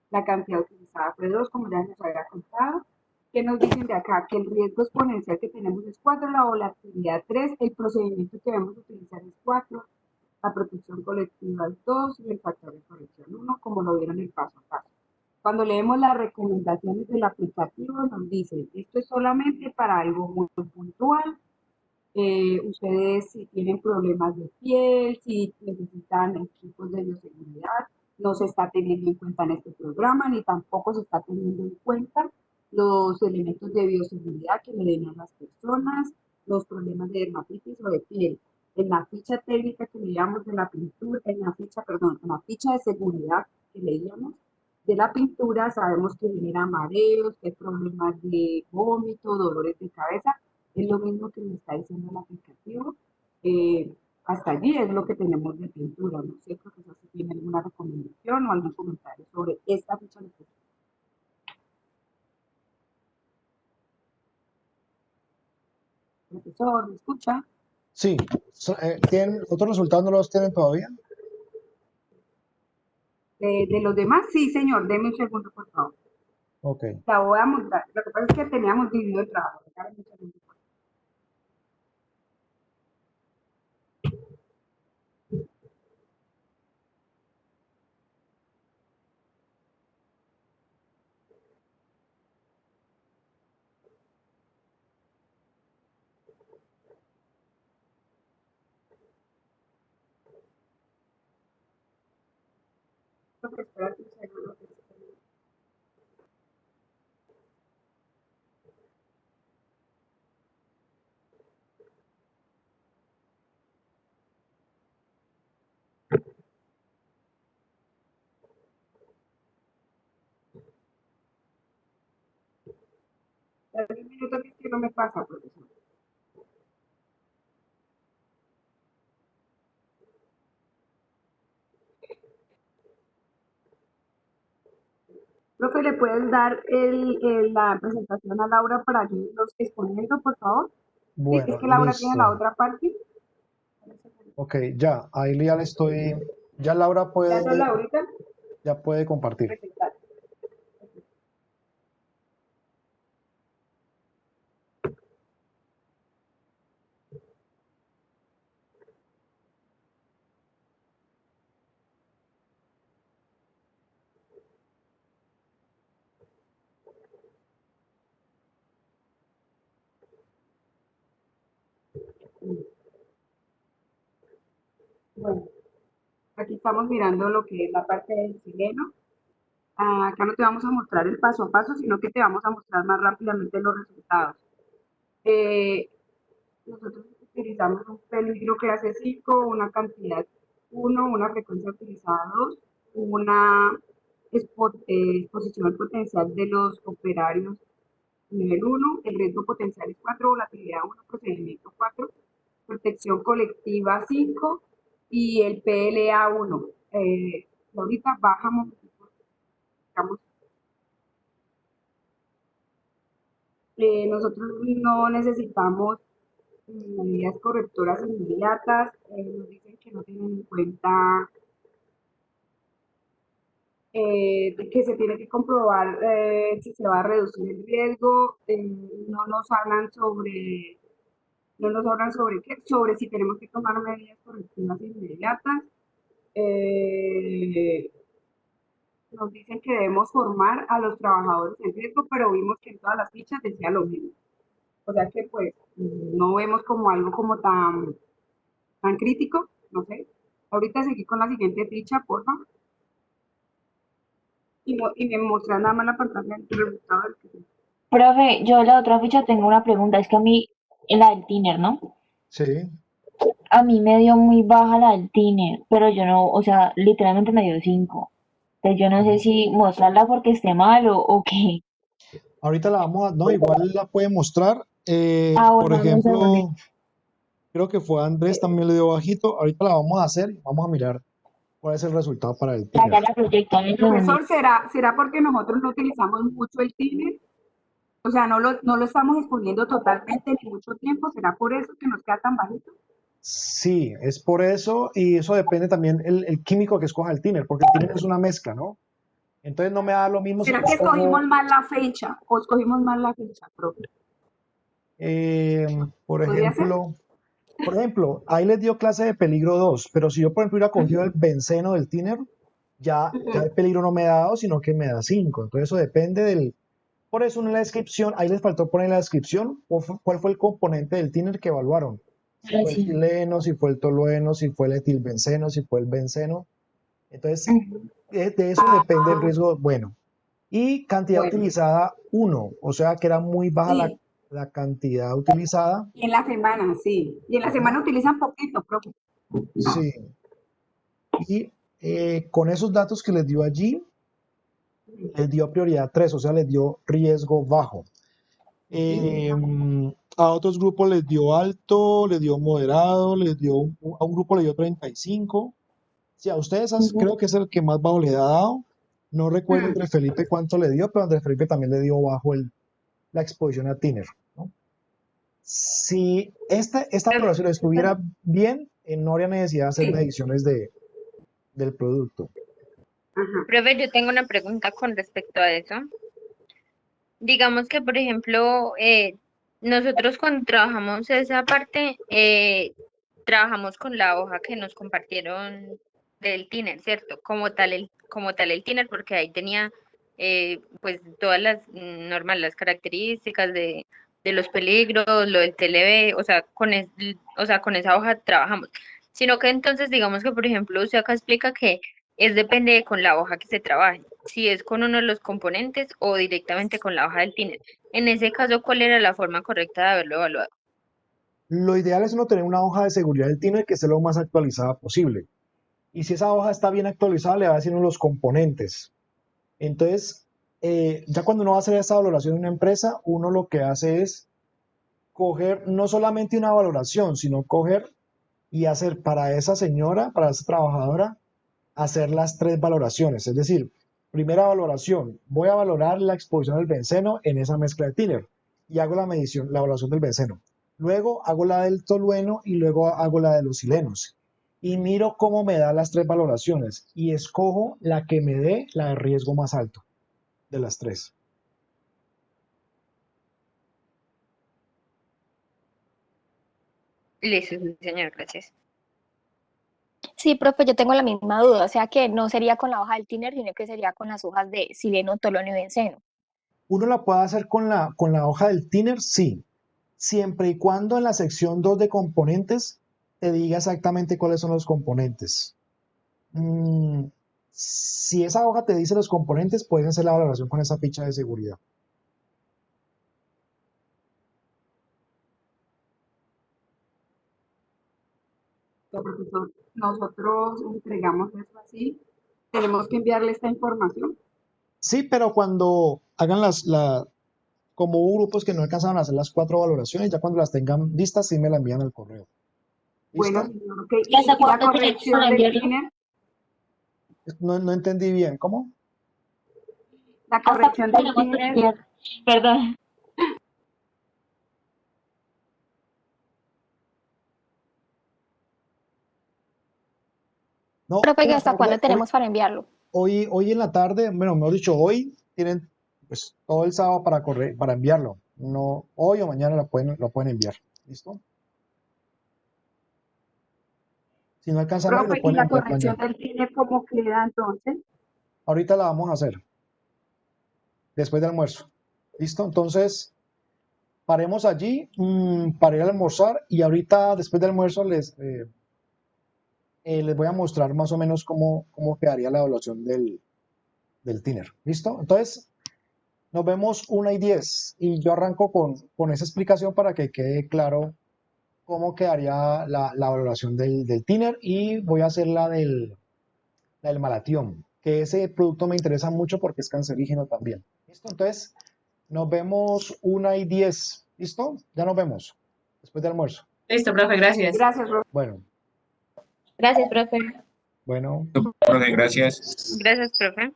la cantidad utilizada fue 2, como ya nos había contado. ¿Qué nos dicen de acá? Que el riesgo exponencial que tenemos es 4, la volatilidad 3, el procedimiento que debemos utilizar es 4, la protección colectiva es 2 y el factor de corrección 1, como lo vieron en el paso a paso. Cuando leemos las recomendaciones del aplicativo, nos dicen, esto es solamente para algo muy puntual. Ustedes si tienen problemas de piel, si necesitan equipos de bioseguridad, no se está teniendo en cuenta en este programa, ni tampoco se está teniendo en cuenta los elementos de bioseguridad que le den a las personas, los problemas de dermatitis o de piel. En la ficha técnica que leíamos de la pintura, en la ficha de seguridad que leíamos de la pintura, sabemos que genera mareos, que hay problemas de vómito, dolores de cabeza. Es lo mismo que me está diciendo el aplicativo. Hasta allí es lo que tenemos de pintura. No sé, profesor, si tiene alguna recomendación o algún comentario sobre esta ficha de pintura. Profesor, ¿me escucha? Sí. ¿Otros resultados no los tienen todavía? De los demás, sí, señor. Deme un segundo, por favor. Ok. La voy a montar. Lo que pasa es que teníamos dividido el trabajo. Regálame un segundo, por favor. Espérate un segundo. Dame un minuto que es que no me pasa, profesor. Profe, ¿le puedes dar la presentación a Laura para yo irlos exponiendo, por favor? Bueno, es que Laura listo. tiene la otra parte. Ok, ya, ahí ya le estoy. Ya Laura ¿Ya no, Laurita? ya puede compartir. Presentar. Bueno, aquí estamos mirando lo que es la parte del sileno. Acá no te vamos a mostrar el paso a paso, sino que te vamos a mostrar más rápidamente los resultados. Nosotros utilizamos un peligro clase 5, una cantidad 1, una frecuencia utilizada 2, una exposición potencial de los operarios nivel 1, el riesgo potencial es 4, volatilidad 1, procedimiento 4, protección colectiva 5 y el PLA 1. que ahorita bajamos, nosotros no necesitamos medidas correctoras inmediatas, nos dicen que no tienen en cuenta que se tiene que comprobar si se va a reducir el riesgo, no nos hablan sobre qué, sobre si tenemos que tomar medidas correctivas inmediatas. Nos dicen que debemos formar a los trabajadores en riesgo, pero vimos que en todas las fichas decía lo mismo. O sea que pues no vemos como algo como tan crítico, no sé. Ahorita seguí con la siguiente ficha, por favor. Y me muestra nada más la pantalla del resultado del que... Profe, yo en la otra ficha tengo una pregunta, es que a mí, en la del Tiner, ¿no? Sí. A mí me dio muy baja la del Tiner, pero yo no, o sea, literalmente me dio 5. Entonces yo no sé si mostrarla porque esté mal o qué. Ahorita la vamos a, no, igual la puede mostrar. Por Bueno, dame un segundito. ejemplo, creo que fue Andrés, también le dio bajito. Ahorita la vamos a hacer y vamos a mirar cuál es el resultado para el Ya Tiner. la proyecto, dame un Profesor, segundito. ¿será porque nosotros no utilizamos mucho el Tiner? O sea, no lo estamos exponiendo totalmente ni mucho tiempo. ¿Será por eso que nos queda tan bajito? Sí, es por eso, y eso depende también el químico que escoja el Tiner, porque el Tiner es una mezcla, ¿no? Entonces no me da lo mismo si ¿Será yo que escojo, escogimos mal la fecha o escogimos mal la fecha, profe? por ¿Podría ser? ejemplo, ahí les dio clase de peligro 2, pero si yo, por ejemplo, hubiera cogido el benceno del Tiner, ya el peligro no me da 2, sino que me da 5. Entonces eso depende del... Por eso en la descripción, ahí les faltó poner en la descripción cuál fue el componente del Tiner que evaluaron. Si fue el sileno, si fue el tolueno, si fue el etilbenceno, si fue el benceno. Entonces, de eso depende el riesgo. Bueno, y cantidad Bueno. utilizada 1, o sea que era muy baja Sí. la cantidad utilizada. Y en la semana, sí. Y en la semana utilizan poquito, profe. Sí. Y con esos datos que les dio allí, les dio prioridad 3, o sea, les dio riesgo bajo. A otros grupos les dio alto, les dio moderado, a un grupo le dio 35. Sí, a ustedes creo que es el que más bajo le ha dado. No recuerdo Andrés Felipe cuánto le dio, pero Andrés Felipe también le dio bajo la exposición a Tiner, ¿no? Si esta valoración estuviera bien, no habría necesidad de hacer mediciones del producto. Profe, yo tengo una pregunta con respecto a eso. Digamos que, por ejemplo, nosotros cuando trabajamos esa parte, trabajamos con la hoja que nos compartieron del Tiner, ¿cierto? Como tal el Tiner, porque ahí tenía pues todas las normas, las características de los peligros, lo del TLB, o sea, con esa hoja trabajamos. Sino que entonces, digamos que, por ejemplo, usted acá explica que depende con la hoja que se trabaje, si es con uno de los componentes o directamente con la hoja del Tiner. En ese caso, ¿cuál era la forma correcta de haberlo evaluado? Lo ideal es uno tener una hoja de seguridad del Tiner que esté lo más actualizada posible. Y si esa hoja está bien actualizada, le va a decir uno los componentes. Entonces, ya cuando uno va a hacer esta valoración en una empresa, uno lo que hace es coger no solamente una valoración, sino coger y hacer para esa señora, para esa trabajadora, hacer las 3 valoraciones. Es decir, primera valoración, voy a valorar la exposición del benceno en esa mezcla de Tiner y hago la medición, la evaluación del benceno. Luego hago la del tolueno y luego hago la de los silenos. Y miro cómo me da las 3 valoraciones y escojo la que me dé la de riesgo más alto de las 3. Listo, señor, gracias. Sí, profe, yo tengo la misma duda, o sea que no sería con la hoja del Tiner, sino que sería con las hojas de sileno, tolueno y benceno. Uno la puede hacer con la hoja del Tiner, sí, siempre y cuando en la sección 2 de componentes te diga exactamente cuáles son los componentes. Si esa hoja te dice los componentes, puedes hacer la valoración con esa ficha de seguridad. Profesor, nosotros entregamos eso así. ¿Tenemos que enviarle esta información? Sí, pero cuando hagan como hubo grupos que no alcanzaron a hacer las 4 valoraciones, ya cuando las tengan listas, sí me la envían al correo. ¿Listo? Bueno, señor, ok. ¿Y la corrección del Tiner? No entendí bien. ¿Cómo? La corrección del Tenemos tiner, que enviar. Perdón. No, Profe, hoy ¿y en la hasta cuándo tarde, tenemos para enviarlo? hoy en la tarde, bueno, mejor dicho, hoy tienen pues todo el sábado para enviarlo. No, hoy o mañana lo pueden enviar. ¿Listo? Si no alcanzan hoy, lo profe, y pueden la enviar corrección mañana. del tiner, ¿cómo queda entonces? Ahorita la vamos a hacer, después del almuerzo. ¿Listo? Entonces, paremos allí para ir a almorzar y ahorita, después del almuerzo, les voy a mostrar más o menos cómo quedaría la evaluación del tiner. ¿Listo? Entonces, nos vemos 1:10 y yo arranco con esa explicación para que quede claro cómo quedaría la valoración del tiner y voy a hacer la del malatión, que ese producto me interesa mucho porque es cancerígeno también. ¿Listo? Entonces, nos vemos 1:10. ¿Listo? Ya nos vemos después del almuerzo. Listo, profe, gracias. Gracias, profe. Bueno, Gracias, profe. bueno. Profe, gracias. Gracias, profe.